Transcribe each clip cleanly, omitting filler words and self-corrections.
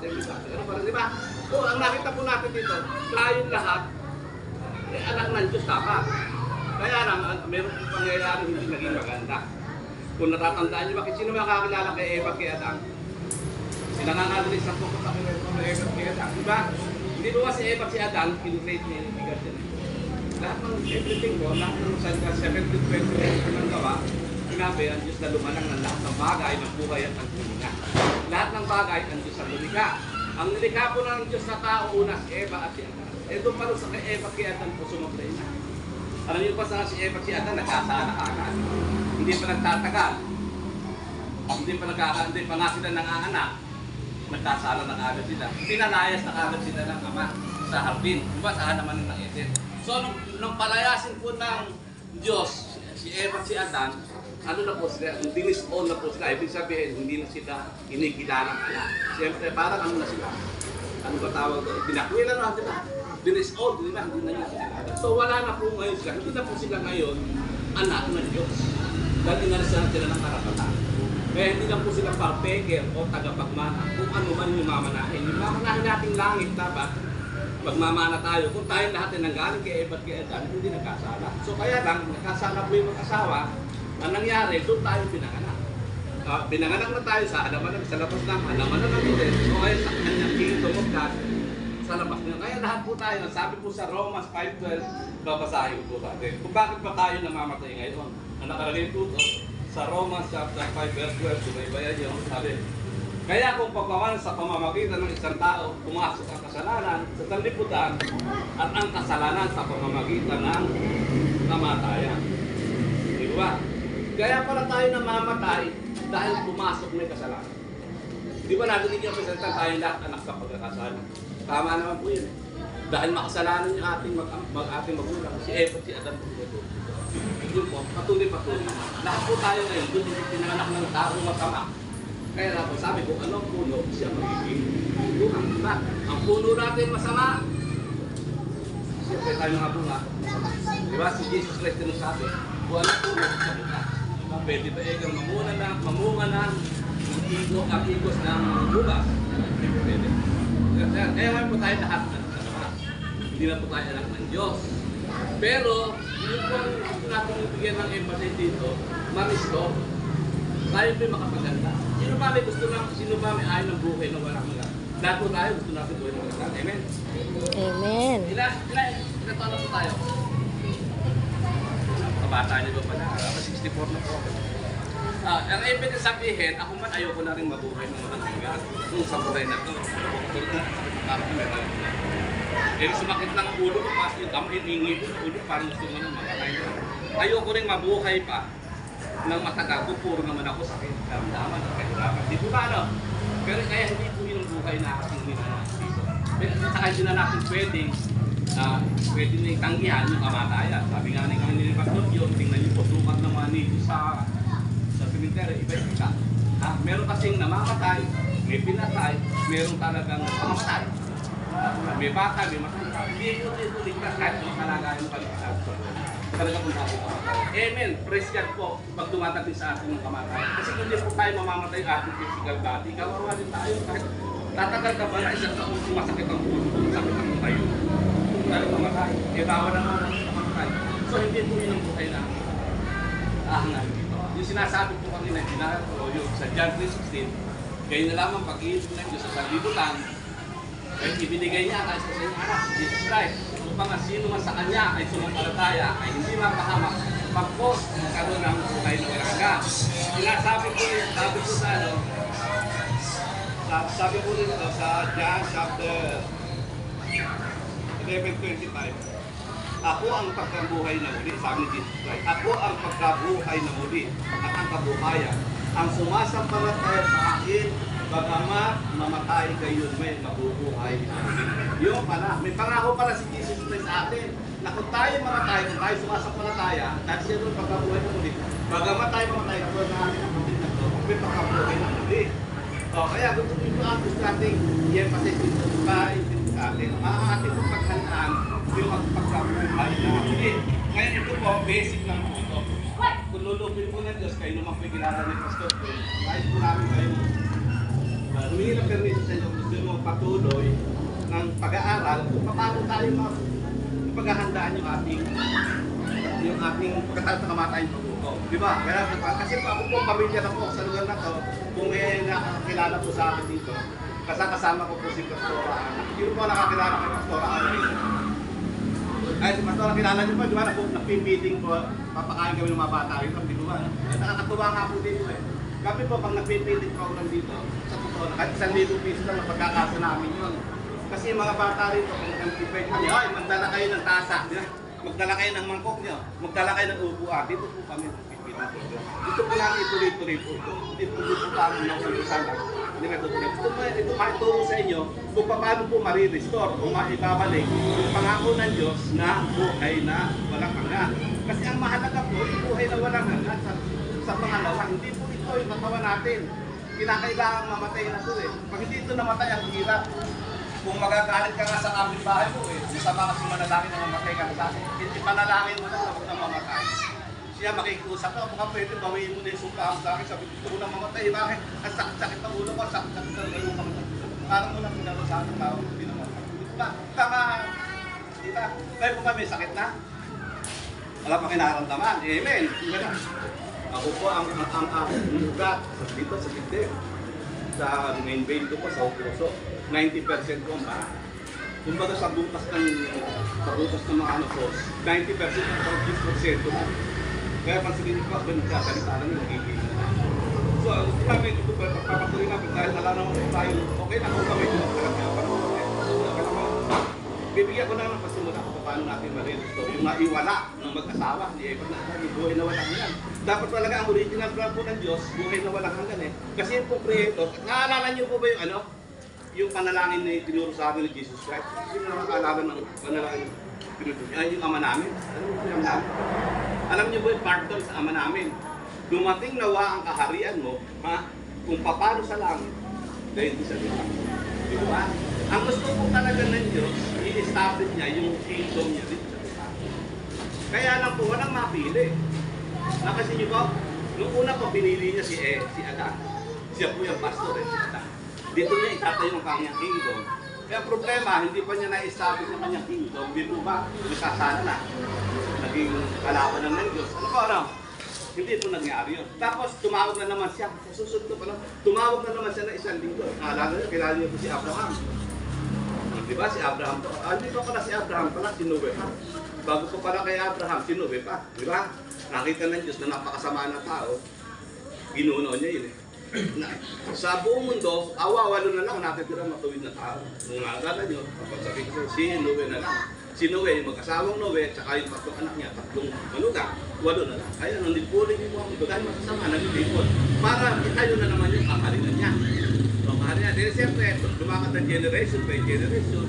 namatay yung isa. Ano pa rin, di ba? So, ang nakita po natin dito, tayong lahat, anak ng Diyos dapat. Kaya lang, meron pong pangyayari hindi naging maganda. Kung natatandaan niyo, bakit sino makakilala kay Eva kay Adam? Sinangangalis ang pupunta kay Eva kay Adam, di ba? Hindi ba si Eva si Adam, kinrate niya yung bigat yan. Lahat ng everything ko, lahat ng salga 17-20 ng gawa, sinabi ang Diyos na lumalang ng lahat ng bagay ng buhay at ang lumika. Lahat ng bagay ang Diyos ang lumika. Ang nilikha po ng Diyos na tao una si Eva at si Adan. E doon pa rin sa kay Eva kay Adan po sumabay na. Alam niyo pa sa si Eva at si Adan, nagkasala agad. Hindi pa nagtatagal. Hindi pa nga sila nanganganak. Nagkasala na agad sila. Pinalayas na agad sila ng ama sa harbin. Diba? Sa hanaman ng Eden. So, nung palayasin po ng Diyos, si Eva at si Adan, ano na po sila, dinis-own na po sila. Ibig sabihin, hindi na sila inigilalang anak. Siyempre, parang ano na sila. Ano ba tawag doon? Pinakwilan na, di ba? Dinis-own, di ba? Hindi na nila sila. So, wala na po ngayon sila. Hindi na po sila ngayon anak ng Diyos. Dahil inalisan sila ng karapatan. Kaya hindi lang po sila partaker o tagapagmana. Kung ano man yung mamanahin. Yung mamanahin nating langit dapat magmamana tayo. Kung tayo lahat ay nanggaling kay Eva at kay Adan, hindi nagkasala. So kaya lang, nagkasala po yung mag-asawa, ang nangyari, doon tayo pinanganak. Pinanganak na tayo sa alaman sa labas ng alaman na natin. So kaya sa kanyang kingdom of God, sa labas niya. Kaya lahat po tayo, sabi po sa Romans 5:12, babasahin po natin. Kung bakit pa tayo namamatay ngayon? Ang nakalagay po sa Romans chapter 5 verse 12, sumaybayan niyo, sabi, kaya kung pagpaman sa pamamagitan ng isang tao, pumasok ang kasalanan sa sanlibutan at ang kasalanan sa pamamagitan ng kamatayan. Di ba? Kaya pala tayo namamatay dahil pumasok may kasalanan. Di ba natin hindi representan tayo lahat anak sa pagkakasala? Tama naman po yun. Dahil makasalanan yung ating magulang, si Eva at si Adan po dito. Yun po, patuloy. Lahat po tayo ngayon, doon hindi pinanganak ng tao masama. Kaya na po sabi ko, anong puno siya magiging bunga. Diba? Ang puno natin masama. Siyempre tayo nga bunga. Diba? Si Jesus Christ din sabi, kung anong puno sa bunga. Diba? Pwede ba kang mamunga na ang igos ng bunga? Pwede. Kaya nga po tayo lahat ng masama. Hindi na po tayo anak ng Diyos. Pero, yung po natin ibigyan ng emphasis dito, maristo, tayo po'y makapaganda. Sino ba may ayaw ng buhay na walang mga? Lahat po tayo gusto natin buhay ng maganda. Amen? Amen. Ilan taon na po tayo? Kabata niyo ba pala? 64 na po. Ang ibig sabihin, ako man ayoko na rin mabuhay ng maganda. Kung sa buhay na ito. Kaya sumakit lang ang ulo ko, yung kamay ko sa ulo, parang gusto mo nang makakain ko. Ayoko rin mabuhay pa ng matagal ko, puro naman ako sakit. Karamdaman at kahirapan. Di po ba ano? Pero kaya hindi po yun ang buhay na aking hinanakit dito. Pero saka hindi na natin pwede na itanggihan yung kamatayan. Sabi nga ni Pastor Dion, tingnan niyo po, sukat ng mga nito sa cemetery, iba-iba. Meron kasing namamatay, may pinatay, meron talagang pamamatay. May bata, may matay. Hindi po dito ligtas kahit mga kalagayan ng paligtas. Talaga po natin kamatay. Amen. Praise God po pag dumatating sa atin ng kamatay. Kasi hindi po tayo mamamatay ating physical body. Kawawa din tayo. Kahit tatagal ka ba na isang taon kung masakit ang ulo, masakit ang tayo. Kung tayo mamatay, bawa naman ang kamatay. So hindi po yun ang buhay na ahangan dito. Yung sinasabi po kanina, yung sa John 3:16, kayo na lamang pag-iisip ng Diyos sa sanlibutan, kaya ibinigay niya kahit sa inyong anak, Jesus Christ. Upang sino man sa Kanya ay sumampalataya, ay hindi mapahamak, pagpos magkaroon ng buhay na walaga. Sinasabi ko rin, sabi ko rin sa John chapter 11:25, ako ang pagkabuhay na muli, sabi ni Jesus Christ, ako ang pagkabuhay na muli at ang kabuhayan. Ang sumasampalataya sa akin, bagamat mamatay kayo, may mabubuhay. Yung pala, may pangako pala si Jesus Christ sa atin, na kung tayo mamatay, kung tayo sumasampalataya, dahil siya doon pagkabuhay na muli, bagamat tayo mamatay, kung natin ang kapatid na ito, may pagkabuhay na muli. Kaya gusto natin i-emphasize dito sa atin, ang ating paghandaan, yung pagkabuhay na muli. Ngayon ito po, basic lang po ito. Kung lulupin po ng Diyos, kayo naman po kilala ni Pastor Phil, kahit po namin kayo humingi ng permission sa inyo, gusto mo magpatuloy ng pag-aaral kung paano tayo paghahandaan yung ating pagkatapos na kamatayan ng grupo. Di ba? Kasi ako po, pamilya na po sa lugar na to, kung may nakakilala po sa akin dito, kasama ko po si Pastora Ana. Yung po nakakilala kay Pastora Ana dito. Ay, si Pastora, kilala niyo po, di ba? Nagpi-meeting po, papakain kami ng mga bata rito, di ba? Nakakatuwa nga po dito eh. Kami po, pag nagpipilit program dito, sa totoo, kahit 1,000 piso lang ang pagkakasa namin yun. Kasi yung mga bata rito, kung nag-pipay kami, ay, magdala kayo ng tasa, magdala kayo ng mangkok nyo, magdala kayo ng upuan. Dito po kami nagpipilit program. Dito po namin ituloy-tuloy po ito. Dito po kami nag-usasan lang. Ito maituro sa inyo kung paano po marirestore o maibabalik yung pangako ng Diyos na buhay na walang hanggan. Kasi ang mahalaga po, yung buhay na walang hanggan sa pangalawa, hindi po ito yung katawan natin. Kinakailangan mamatay na ito eh. Pag hindi ito namatay, ang hirap. Kung magagalit ka nga sa kapitbahay mo eh, masama kasi manalangin na mamatay ka sa akin. Hindi panalangin mo lang na mamatay. Siya makikusap na, baka pwede bawiin mo na yung sumpaan sa akin, sabi ko na mamatay, bakit? Ang sakit-sakit ng ulo ko, sakit-sakit ng ulo ko. Parang mo lang pinarusahan ng tao, hindi naman. Tama, di ba? Kaya kung kami sakit na, wala pa kinaramdaman. Amen. Ako po ang ugat dito sa dibdib. Sa main vein ko po, sa puso. 90% ko ang baha. Kumbaga sa butas ng mga ano po, 90% o 10% ko. Kaya pansinin ko, nagsasalita lang yung nagiging. So, kami ito po, papatuloy namin dahil wala naman tayo, okay na kung kami ito bibigyan ko na ng pasimula kung paano natin ma-restore yung naiwala ng mag-asawa. Yung buhay na walang hanggan. Dapat talaga ang original plan po ng Diyos, buhay na walang hanggan eh. Kasi yung po creator, naalala niyo po ba yung ano? Yung panalangin na tinuro sa amin ni Jesus Christ? Yung nakakaalala ng panalangin yung ama namin. Alam mo yung ama namin? Alam niyo ba yung part doon sa ama namin? Dumating nawa ang kaharian mo, ha? Kung paano sa langit, dahil di sa lupa. Di ba? Ang gusto po talaga ng Diyos, i-establish niya yung kingdom niya dito sa lupa. Kaya lang po, walang mapili. Nakasi niyo ba? Noong una po, pinili niya si Adan. Siya po yung pastor si Adan. Dito niya itatayo ang kanyang kingdom. Kaya problema, hindi pa niya na-establish ang kanyang kingdom. Dito ba? Nasasana na. Naging kalaban ng Diyos. Ano ba, ano? Hindi ito nangyari yun. Tapos tumawag na naman siya. Sa susunod na pala, tumawag na naman siya ng isang linggo. Naalala niyo, kilala niyo po si Abraham. Di ba si Abraham? Hindi pa pala si Abraham pala, si Noe pa. Bago pa pala kay Abraham, si Noe pa. Di ba? Nakita ng Diyos na napakasama ng tao. Ginuno niya yun eh. Sa buong mundo, walo na lang natitira matuwid na tao. Kung naalala niyo, kapag sabi ko, si Noe na lang. Si Noe, mag-asawang Noe, tsaka yung tatlong anak niya, tatlong manugang, 8 na lang. Kaya nung lipunin niyo mo ang mundo, dahil masasama, nag-lipon. Para itayo na naman yung kakalinan niya. So, kakalinan niya. Dahil siyempre, lumakat ng generation by generation,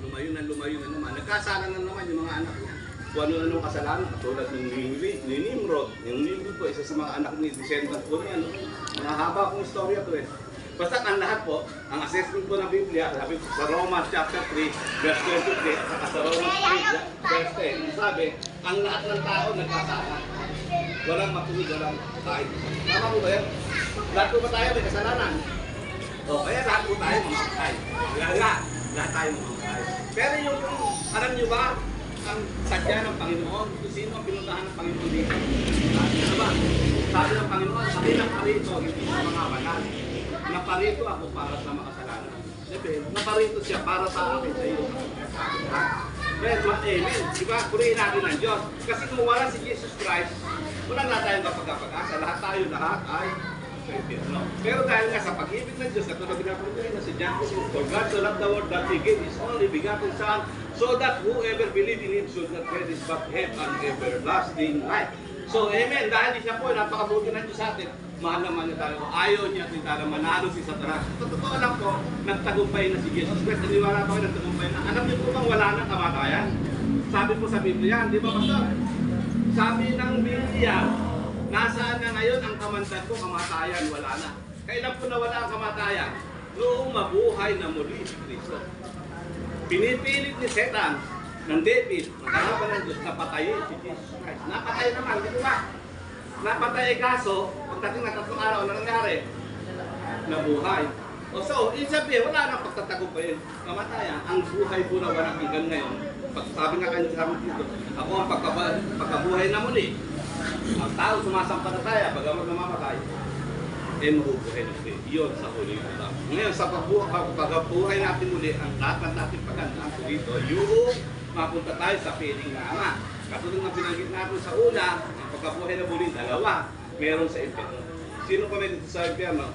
lumayo na naman. Nagkasala na naman yung mga anak niya. Kung ano na nung kasalanan, katulad ng ni Nimrod. Yung Nimrod po, isa sa mga anak ni descendant po niya. Mahaba kong istorya to eh. Basta ang lahat po, ang assessment po ng Biblia, sabi sa Romans chapter 3, verse 23, at saka sa Romans 3, verse 10, sabi, ang lahat ng tao nagkasala. Walang matuwid, walang tayo. Tama po ba yan? Lahat po ba tayo may kasalanan? O, kaya lahat po tayo mamatay. Lahat tayo mamatay. Pero yung, alam nyo ba, ang sadya ng Panginoon, kung sino ang pinuntahan ng Panginoon dito? Ano ba? Sabi ng Panginoon, sabi ng parito, hindi sa mga banal. Naparito ako para sa makasalanan. Sabi, naparito siya para sa akin, sa iyo. Kaya, amen. Diba? Purihin natin ng Diyos. Kasi kung wala si Jesus Christ, wala na tayong kapag-asa. Lahat ay no? Pero dahil nga sa pag-ibig ng Diyos, katulad pinapagay na si John, for God so loved the world that He gave His only begotten Son, so that whoever believe in Him should not perish but have an everlasting life. So, amen. Dahil siya po, napakabuti ng Diyos sa atin. Mahal naman niya tayo. Ayaw niya at tayo manalo si Satanas. Totoo lang po, nagtagumpay na si Jesus Christ. Naniwala pa kayo nagtagumpay na. Alam niyo po bang wala nang kamatayan? Sabi po sa Biblia, di ba Pastor? Sabi ng Biblia, nasaan na ngayon ang kamandag ko, kamatayan, wala na. Kailan po nawala ang kamatayan? Noong mabuhay na muli si Kristo. Pinipilit ni Satan ng David, ng kalaban ng Diyos, napatayin si Jesus Christ. Napatay naman, di ba? Napatay kaso, pagdating na 3 araw, ano nangyari? Nabuhay. O so, ibig sabihin, wala nang pagtatagumpayin. Kamatayan, ang buhay po na walang hanggang ngayon, sabi nga kayo sa amin dito, ako ang pagkabuhay na muli. Ang tao sumasampalataya, bagamat namamatay, mabubuhay na muli. Iyon sa huli ng tao. Ngayon, sa pagkabuhay natin muli, ang lahat ng natin pagandaan po dito, yung mapunta tayo sa piling na Ama. Katulad ng pinanggit natin sa una, ang pagkabuhay na muli, dalawa, meron sa impyerno. Sino pa may dito sa impyerno?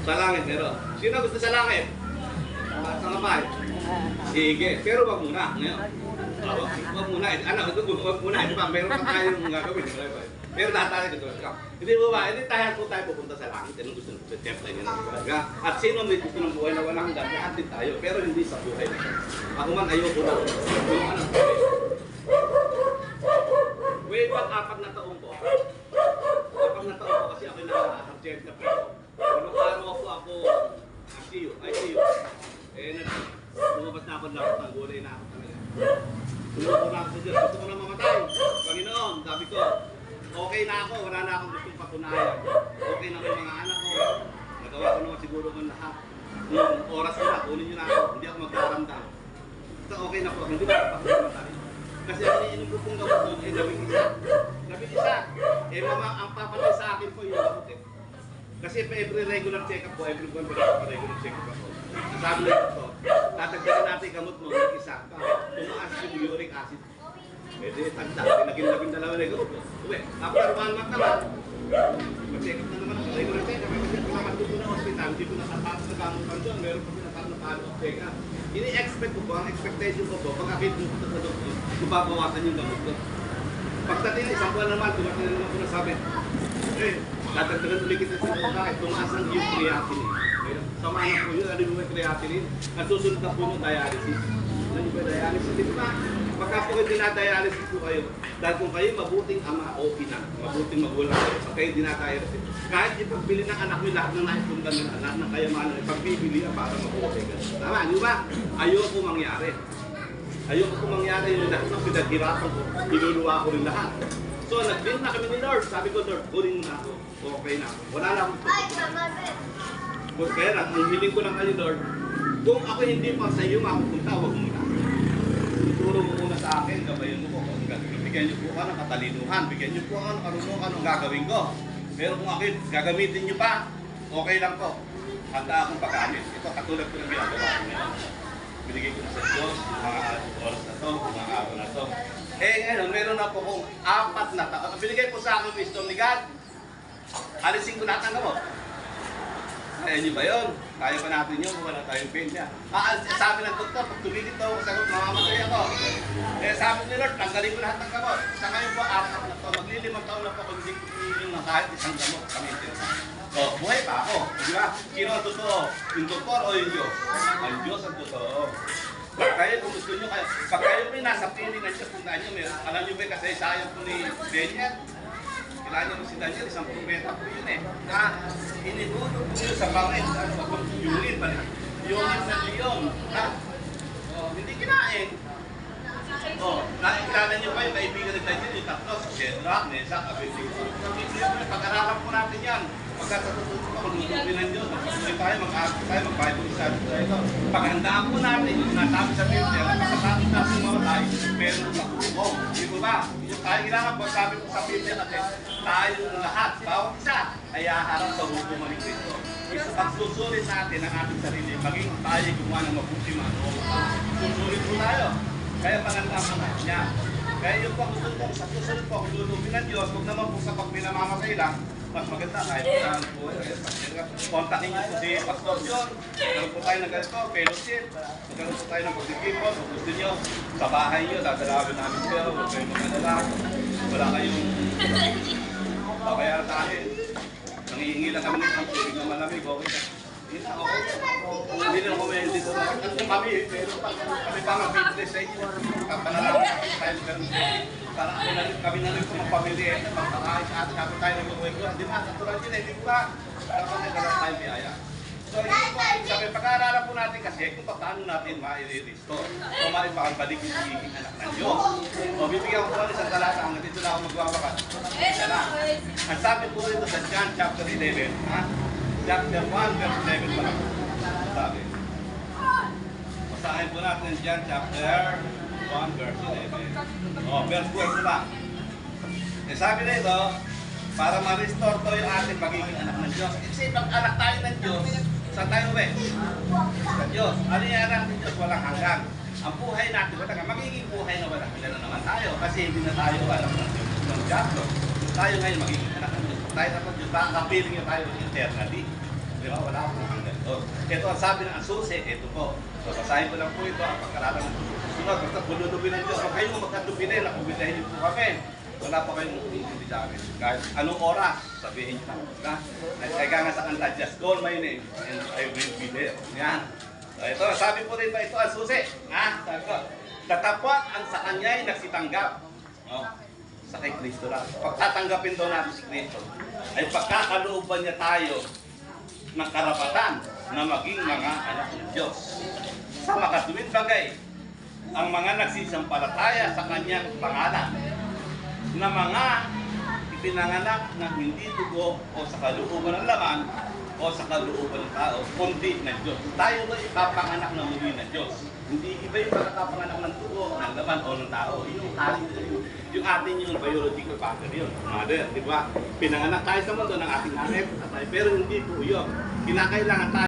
Sa langit, meron. Sino gusto sa langit? Sa kamay. Sige, pero wag muna. Ngayon. Wag muna. Ano, wag muna. Di ba? Meron pa tayong gagawin. Pero lahat tayo dito. Hindi mo ba? Hindi tayo pupunta sa langit. Anong gusto nyo? Siyempre, yun ang talaga. At sino may gusto ng buhay na walang hanggan? Lahat din tayo. Pero hindi sa buhay na. Ako man ayoko na. Yung ano. Way back 4 na taon ko. 4 na taon ko kasi ako na-abject na preso. Anong araw ako ICU. Lumabas na ako ng gulay na ako talaga. Lumabas na ako sa Diyos. Gusto ko na mamatay. Panginoon, sabi ko, okay na ako. Wala na akong gustong patunayan. Okay na may mga anak ko. Nagawa ko naman siguro kung lahat. Yung oras ko na, kunin nyo na ako. Hindi ako magkaramdam. So okay na po. Hindi ba ako mamatay? Kasi ang iniinom ko pong gawin doon ay 11. 11. Mama, ang papatay sa akin po yung gamot eh. Kasi pa every regular check-up po, every buwan regular check-up ako. Sabi na ito, tatagdagan natin yung gamot mo ng isa. Tumaas yung uric acid. Pwede, tanda. Naging 12 na gamot mo. Uwe, after 1 month naman, mag-check-up na naman ako. Regular check-up. Kasi kung naman doon na hospital, hindi ko nakataas na gamot pa doon. Meron pa pinatap na paano check-up. Ini-expect ko po, ang expectation ko po, pag-akit mo sa doktor, mababawasan yung gamot ko. Pagdating, isang buwan naman, dumating na naman ko na sabi, tatagdagan ulit kita sa mga kahit tumaas ang yung creatinine. Sama na po yun, ano yung creatinine? Ang susunod na po yung dialysis. Ano yung dialysis? Di ba? Pagka po kayo dinadialysis po kayo, dahil kung kayo mabuting ama o ina, mabuting magulang kayo, pag kayo dinadialysis, kahit ipagbili ng anak nyo lahat ng naipundan ng anak ng kayamanan, ipagbibili para mabuhay ka. Tama, di ba? Ayoko mangyari. Ayoko mangyari yung lahat ng pinaghirapan ko, iluluwa ko rin lahat. So, nag-deal na kami ni Lord. Sabi ko, Lord, kunin mo na ako. Okay na ako. Wala na akong kaya na, ang hiling ko lang kayo, Lord, kung ako hindi pa sa iyo mapupunta, huwag mo na. Ituro mo muna sa akin, gabayan mo ko. Bigyan niyo po ka ng katalinuhan. Bigyan niyo po ka ng karunungan anong gagawin ko. Pero kung ako gagamitin niyo pa, okay lang po. Handa akong paggamit. Ito katulad ko ng ginagawa ko ngayon. Binigay ko na sa Diyos, mga oras na to, mga araw na to. Ngayon, meron na po kung 4 na taon. Binigay po sa akin wisdom ni God. Alisin ko lahat ng gamot. Kaya niyo ba yun? Kaya pa natin yun kung wala tayong pain niya. Sabi ng doktor, pag tumigit daw ako, sagot, mamamatay ako. Sabi ni Lord, tanggalin ko lahat ng gamot. Sa ngayon po, 4 na taon. Magli5 taon na po kung hindi ko ng kahit isang gamot. Buhay pa ako. Di ba? Sino ang totoo? Yung doktor o yung Diyos? Ang Diyos ang totoo. Kaya kung gusto nyo, pag kayo may nasa piling na siya, puntaan nyo, alam nyo ba kasi sayang po ni Daniel? Kailangan nyo si Daniel, isang propeta po yun eh. Inigulo po yun sa bangin, yungin pa na. Yungin na liyon. Hindi kinain. Nakikilala nyo pa yung kaibigan ni Daniel, yung tatlo, sa Shadrach, Meshach, Abednego. Pag-aralan po natin yan. Pagka sa tututo ka, mag-utubi ng Diyos, mag-utubi tayo, mag-aarap tayo, mag-Bible study tayo. Paghandaan po natin, yung sinasabi sa Biblia, napakasakit natin mamatay, meron sa tutubong. Di ba ba? Yung tayo kailangan po, sabi ko sa Biblia kasi, tayo lahat, bawat isa, ay haharap sa hukuman ni Kristo. Pagsusulit natin ang ating sarili, maging tayo gumawa ng mabuti mga loob. Susulit po tayo. Kaya paghandaan po natin niya. Kaya yung pagsusulit sa susulit po, kung lulubin ng Diyos, huwag naman po sa pagminamamatay lang, mas maganda kahit saan po. Kontakin niyo po si Pastor John. Magkaroon po tayo ng ganito, fellowship. Magkaroon po tayo ng pagkikipon. Kung gusto niyo, sa bahay niyo, dadalawin namin kayo. Huwag kayong magdala. Wala kayong pabayaan sa akin. Nangihingi lang kami ng tubig na malamig. Okay. Hindi na, okay. Hindi na ako may dito. Kami, pero kami pa mag-business sa inyo. Panalangin tayo magkaroon. Para kami na rin po ng pamilya, pagkakain sa atin, kapag tayo nag-uwi-uwi. Di ba, natural yun eh, di ba? Dapat nagkaroon tayo biyaya. So, yun po, sabi, pag-aaralan po natin kasi kung paano natin ma-i-restore o ma-ipakabalik yung higiging anak ng Diyos. O, bibigyan ko po ng isang talata, hanggang dito na ako magwawakas. Ang sabi po rito sa John chapter 11, chapter 1, verse 11 pa lang. sabi. Basahin po natin John chapter 1 verse 11. Verse 12 lang. Sabi nito, para ma-restore to yung ating magiging anak ng Diyos. Kasi pag anak tayo ng Diyos, saan tayo uwi? Sa Diyos. Ano yung anak ng Diyos? Walang hanggang. Ang buhay natin, magiging buhay na walang hanggan na naman tayo. Kasi hindi na tayo anak ng Diyos. Ng Diablo. Tayo ngayon magiging anak ng Diyos. Tayo na ng Diyos, nakapiling niya tayo eternally. Di ba? Wala akong hanggan doon. Ito ang sabi ng Asuse, ito po. So, basahin ko lang po ito, ang pagkaralan ng sunod. Basta bululubin ng Diyos. Huwag kayong magkatubinin, nakubidahin niyo po kami. Wala pa kayong hindi sa amin. Kahit anong oras, sabihin niyo na. Kaya nga sa kanta, just call my name and I will be there. Yan. So, ito, sabi po rin ba ito, Asuse. Sabi ko, tatapwat ang sa kanya'y nagsitanggap. Sa kay Kristo lang. Pagtatanggapin daw natin si Kristo, ay pagkakalooban niya tayo ng karapatan na maging mga anak ng Diyos. Sa makatuwid bagay, ang mga nagsisampalataya sa kanyang pangalan, na mga ipinanganak na hindi dugo o sa kalooban ng laman o sa kalooban ng tao, kundi ng Diyos. Tayo ba ipapanganak na muli ng Diyos? Hindi iba yung pagkakapanganak ng dugo, ng laman o ng tao. Yung atin yung biological father yun, mother, di ba? Pinanganak tayo sa mundo ng ating nanay, pero hindi po yun. Kinakailangan tayo